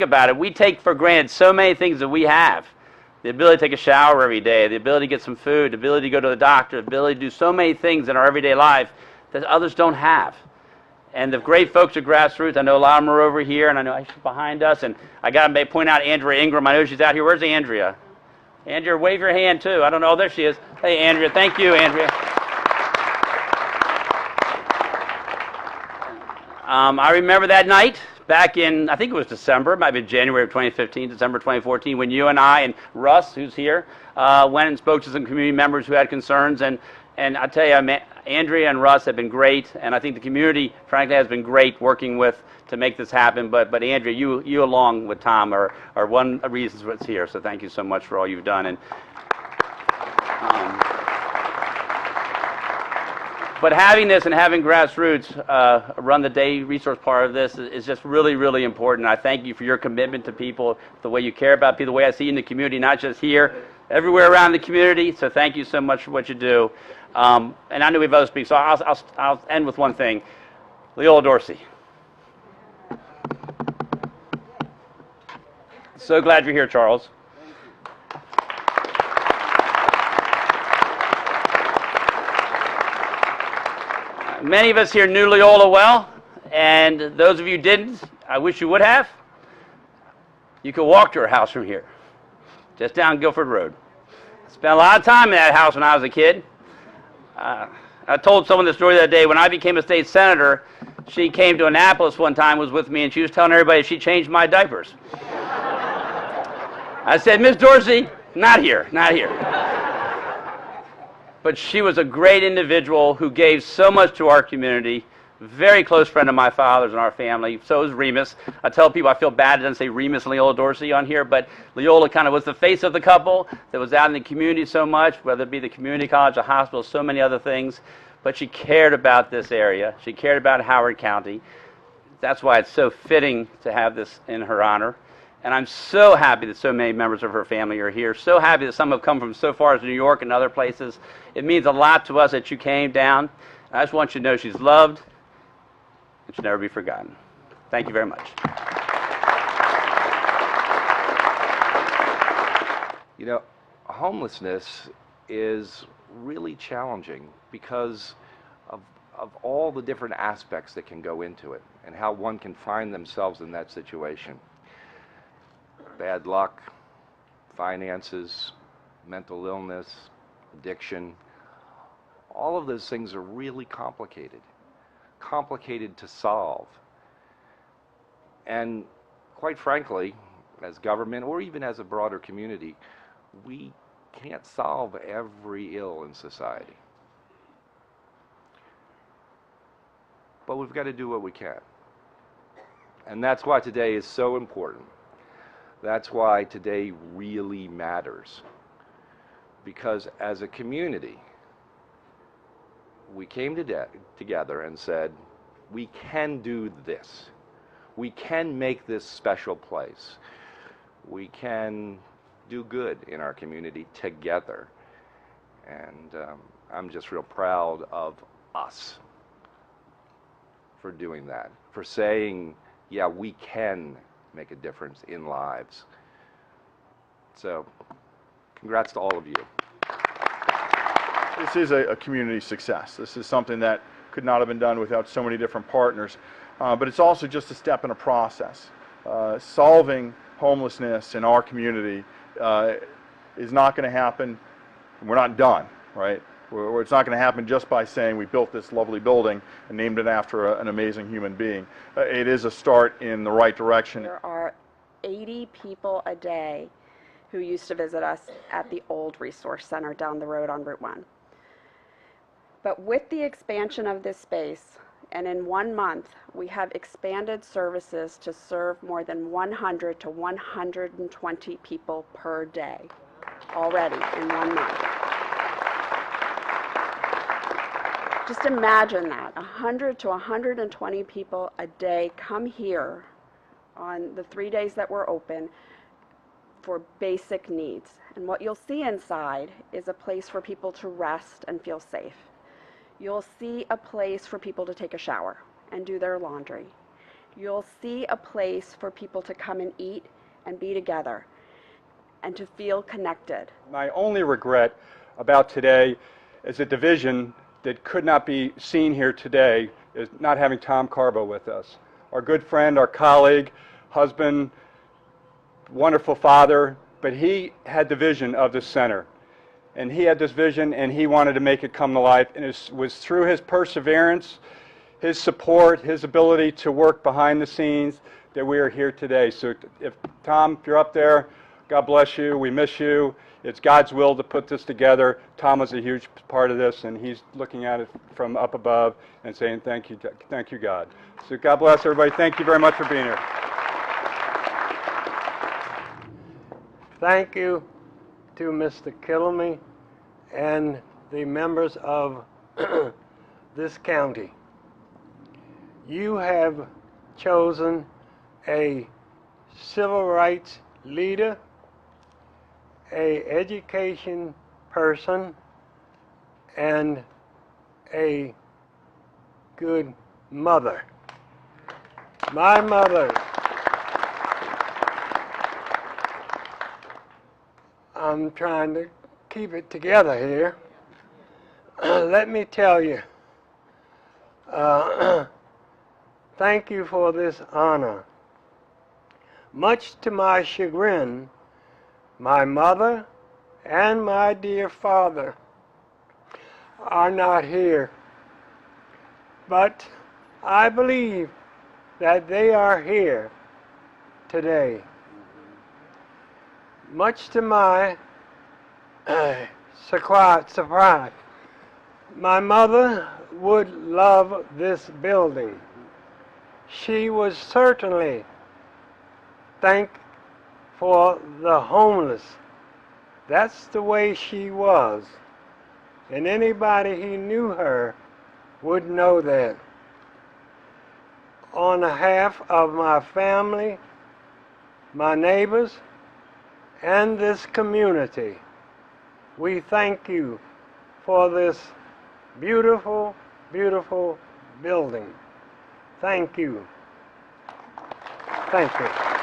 about it, we take for granted so many things that we have. The ability to take a shower every day, the ability to get some food, the ability to go to the doctor, the ability to do so many things in our everyday life that others don't have. And the great folks at Grassroots, I know a lot of them are over here, and I know she's behind us, and I got to point out Andrea Ingram. I know she's out here. Where's Andrea? Andrea, wave your hand, too. I don't know. Oh, there she is. Hey, Andrea. Thank you, Andrea. I remember that night back in, I think it was December, it might have been January of 2015, December 2014, when you and I and Russ, who's here, went and spoke to some community members who had concerns. And I tell you, Andrea and Russ have been great, and I think the community, frankly, has been great working with to make this happen. But Andrea, you along with Tom are one of the reasons what's here. So thank you so much for all you've done. And but having this and having Grassroots run the day resource part of this is just really, really important. I thank you for your commitment to people, the way you care about people, the way I see you in the community, not just here, everywhere around the community. So thank you so much for what you do. And I know we have other speakers, so I'll end with one thing. Leola Dorsey. So glad you're here, Charles. Many of us here knew Leola well, and those of you who didn't, I wish you would have. You could walk to her house from here, just down Guilford Road. I spent a lot of time in that house when I was a kid. I told someone the story that day. When I became a state senator, she came to Annapolis one time, was with me, and she was telling everybody she changed my diapers. I said, Miss Dorsey, not here, not here. But she was a great individual who gave so much to our community. Very close friend of my father's and our family. So is Remus. I tell people I feel bad it doesn't say Remus and Leola Dorsey on here, but Leola kind of was the face of the couple that was out in the community so much, whether it be the community college, the hospital, so many other things. But she cared about this area. She cared about Howard County. That's why it's so fitting to have this in her honor. And I'm so happy that so many members of her family are here. So happy that some have come from so far as New York and other places. It means a lot to us that you came down. I just want you to know she's loved and she'll never be forgotten. Thank you very much. You know, homelessness is really challenging because of all the different aspects that can go into it and how one can find themselves in that situation. Bad luck, finances, mental illness, addiction, all of those things are really complicated to solve. And quite frankly, as government or even as a broader community, we can't solve every ill in society. But we've got to do what we can. And that's why today is so important. That's why today really matters. Because as a community, we came together and said, we can do this. We can make this special place. We can do good in our community together. And I'm just real proud of us for doing that, for saying, yeah, we can make a difference in lives. So, congrats to all of you. This is a community success. This is something that could not have been done without so many different partners. But it's also just a step in a process. Solving homelessness in our community is not going to happen. We're not done, right? It's not going to happen just by saying we built this lovely building and named it after an amazing human being. It is a start in the right direction. There are 80 people a day who used to visit us at the old resource center down the road on Route 1. But with the expansion of this space, and in 1 month, we have expanded services to serve more than 100 to 120 people per day already in 1 month. Just imagine that, 100 to 120 people a day come here on the 3 days that we're open for basic needs. And what you'll see inside is a place for people to rest and feel safe. You'll see a place for people to take a shower and do their laundry. you'll see a place for people to come and eat and be together and to feel connected. My only regret about today is a division that could not be seen here today is not having Tom Carbo with us. Our good friend, our colleague, husband, wonderful father, but he had the vision of the center. And he had this vision and he wanted to make it come to life. And it was through his perseverance, his support, his ability to work behind the scenes that we are here today. So if Tom, if you're up there, God bless you. We miss you. It's God's will to put this together. Tom was a huge part of this, and he's looking at it from up above and saying, thank you, God. So God bless everybody. Thank you very much for being here. Thank you to Mr. Killamy and the members of this county. You have chosen a civil rights leader, a education person, and a good mother. My mother, I'm trying to keep it together here. Let me tell you, thank you for this honor. Much to my chagrin, my mother and my dear father are not here, but I believe that they are here today. Much to my surprise, my mother would love this building. She was certainly thankful for the homeless. That's the way she was. And anybody who knew her would know that. On behalf of my family, my neighbors, and this community, we thank you for this beautiful, beautiful building. Thank you. Thank you.